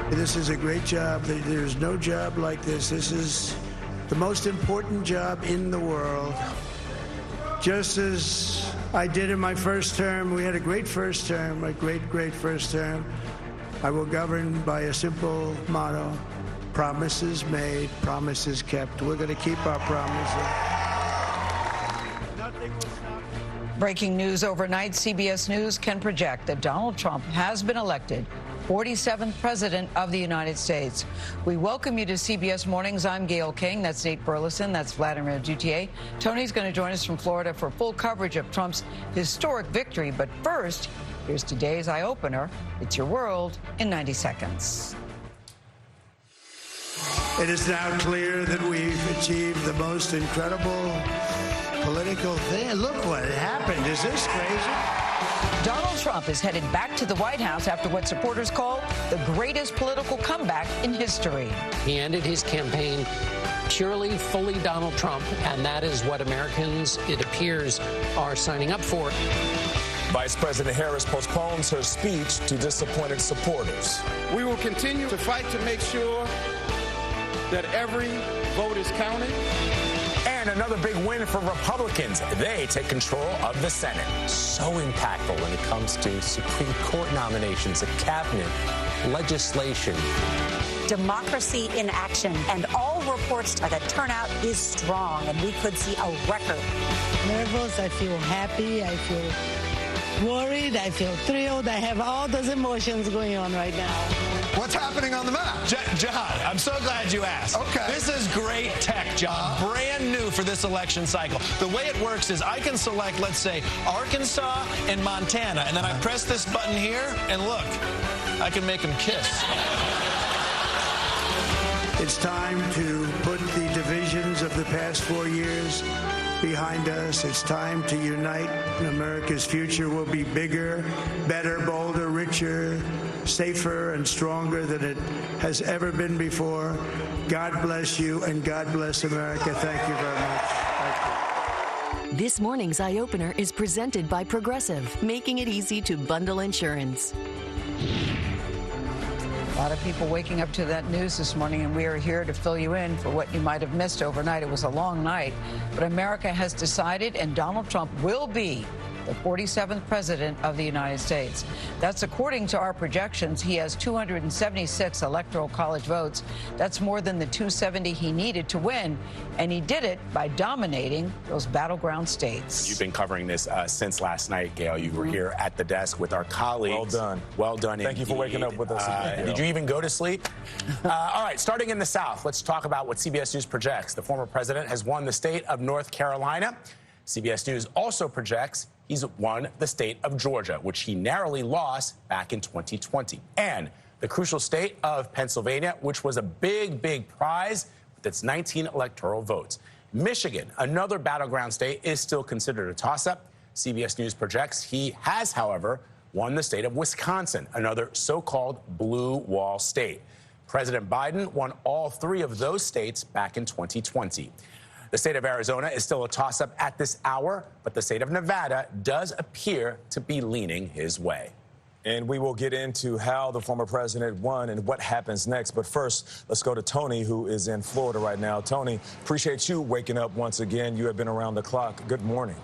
This is a great job. There's no job like this. This is the most important job in the world. Just as I did in my first term, we had a great first term, a great first term. I will govern by a simple motto: promises made, promises kept. We're going to keep our promises. Nothing will stop. Breaking news overnight, CBS News can project that Donald Trump has been elected 47th President of the United States. We welcome you to CBS Mornings. I'm Gayle King. That's Nate Burleson. That's Vladimir Duthiers. Tony's going to join us from Florida for full coverage of Trump's historic victory. But first, here's today's eye-opener. It's your world in 90 seconds. It is now clear that we've achieved the most incredible political thing. Look what happened. Is this crazy? Donald Trump is headed back to the White House after what supporters call the greatest political comeback in history. He ended his campaign purely, fully Donald Trump, and that is what Americans, it appears, are signing up for. Vice President Harris postpones her speech to disappointed supporters. We will continue to fight to make sure that every vote is counted. And another big win for Republicans. They take control of the Senate. So impactful when it comes to Supreme Court nominations, the cabinet, legislation. Democracy in action, and all reports that turnout is strong, and we could see a record. Nervous, I feel happy, I feel worried, I feel thrilled. I have all those emotions going on right now. What's happening on the map? John, I'm so glad you asked. Okay. This is great tech, John. Brand new for this election cycle. The way it works is I can select, let's say, Arkansas and Montana, and then I press this button here, and look, I can make them kiss. It's time to put the divisions of the past 4 years behind us. It's time to unite. America's future will be bigger, better, bolder, richer, safer, and stronger than it has ever been before. God bless you, and God bless America. Thank you very much. Thank you. This morning's eye-opener is presented by Progressive, making it easy to bundle insurance. A lot of people waking up to that news this morning, and we are here to fill you in for what you might have missed overnight. It was a long night, but America has decided, and Donald Trump will be the 47th President of the United States. That's according to our projections. He has 276 Electoral College votes. That's more than the 270 he needed to win, and he did it by dominating those battleground states. You've been covering this since last night, Gayle. You were here at the desk with our colleagues. Well done. Well done. Thank you for waking up with us. Did you even go to sleep? All right, starting in the South, let's talk about what CBS News projects. The former president has won the state of North Carolina. CBS News also projects he's won the state of Georgia, which he narrowly lost back in 2020. And the crucial state of Pennsylvania, which was a big prize with its 19 electoral votes. Michigan, another battleground state, is still considered a toss-up. CBS News projects he has, however, won the state of Wisconsin, another so-called blue wall state. President Biden won all 3 of those states back in 2020. The state of Arizona is still a toss-up at this hour, but the state of Nevada does appear to be leaning his way. And we will get into how the former president won and what happens next. But first, let's go to Tony, who is in Florida right now. Tony, appreciate you waking up once again. You have been around the clock. Good morning.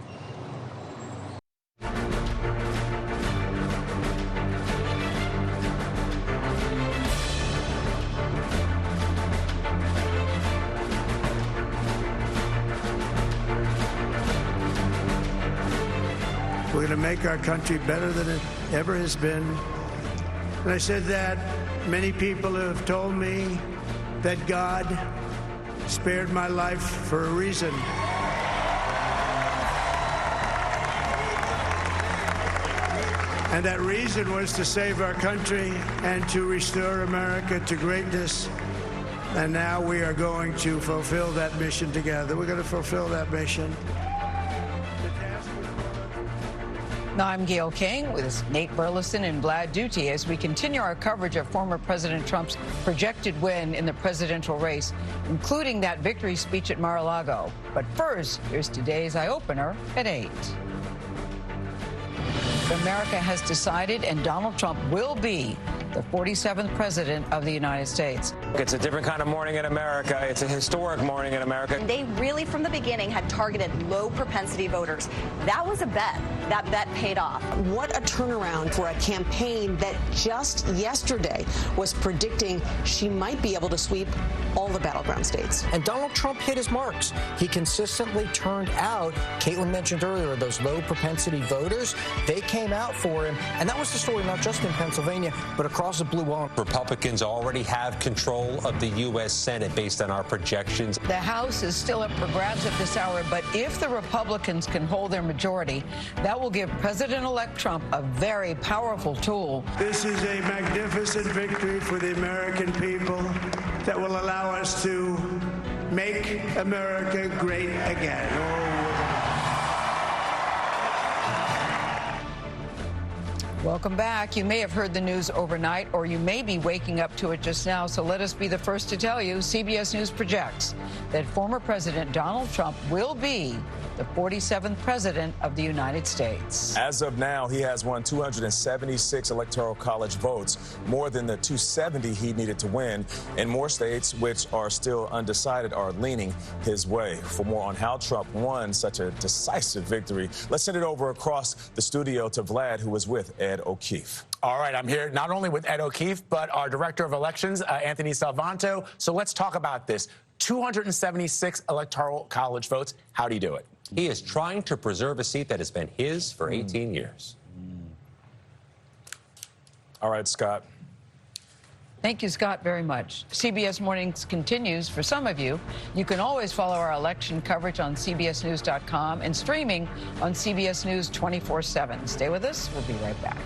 We're going to make our country better than it ever has been. And I said that many people have told me that God spared my life for a reason. And that reason was to save our country and to restore America to greatness. And now we are going to fulfill that mission together. We're going to fulfill that mission. Now, I'm Gayle King with Nate Burleson and Vlad Duthiers as we continue our coverage of former President Trump's projected win in the presidential race, including that victory speech at Mar-a-Lago. But first, here's today's eye-opener at 8. America has decided, and Donald Trump will be the 47th president of the United States. It's a different kind of morning in America. It's a historic morning in America. They really, from the beginning, had targeted low propensity voters. That was a bet. That bet paid off. What a turnaround for a campaign that just yesterday was predicting she might be able to sweep all the battleground states. And Donald Trump hit his marks. He consistently turned out, Caitlin mentioned earlier, those low propensity voters. They came out for him. And that was the story not just in Pennsylvania, but across the blue wall. Republicans already have control of the U.S. Senate based on our projections. The House is still up for grabs at this hour, but if the Republicans can hold their majority, that will give President-elect Trump a very powerful tool. This is a magnificent victory for the American people that will allow us to make America great again. Welcome back. You may have heard the news overnight, or you may be waking up to it just now, so let us be the first to tell you CBS News projects that former President Donald Trump will be the 47th president of the United States. As of now, he has won 276 electoral college votes, more than the 270 he needed to win, and more states, which are still undecided, are leaning his way. For more on how Trump won such a decisive victory, let's send it over across the studio to Vlad, who is with Ed O'Keefe. All right, I'm here not only with Ed O'Keefe, but our director of elections, Anthony Salvanto. So let's talk about this. 276 electoral college votes. How do you do it? He is trying to preserve a seat that has been his for 18 years. All right, Scott. Thank you, Scott, very much. CBS Mornings continues for some of you. You can always follow our election coverage on CBSNews.com and streaming on CBS News 24/7. Stay with us. We'll be right back.